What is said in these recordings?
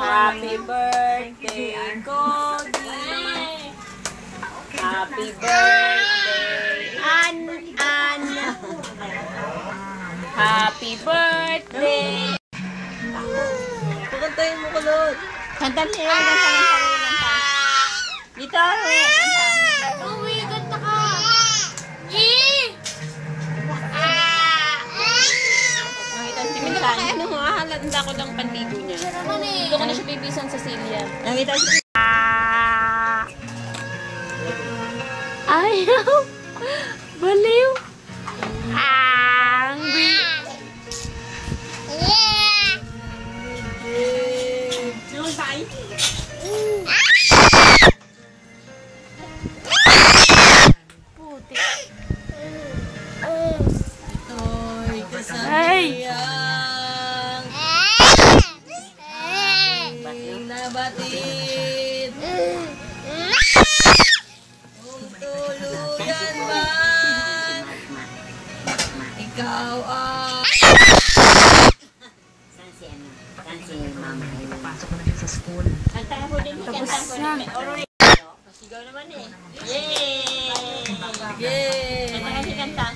Happy birthday, Cody. Happy birthday, An. Happy birthday. Pakantayin mo ko, Lord. Kanta niya, kanta. Dito, kanta. Uwi, kanta ka. Nakita si Minsan. Ano, hahalanda ko ng pandigo niya. Dito ko na siya bibisan sa Celia. Nakita si ayaw. Baliw. Angry. Yung tayo. Puti. Ito'y kasangkiyang aking nabatid. Kung tuluyan man, ikaw ang... Saan si mama? Papasok na rin sa school. Kanta ko din. Kanta ko din. Sigaw naman eh. Yay! Yay! Kanta kasi kanta.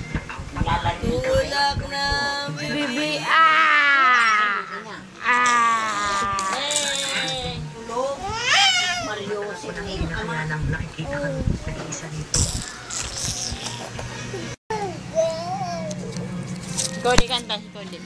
Tulak na Bibi, Yay! Mario, sige. Kaya lang nakikita ka nag-iisa dito. Cody, kanta si Cody.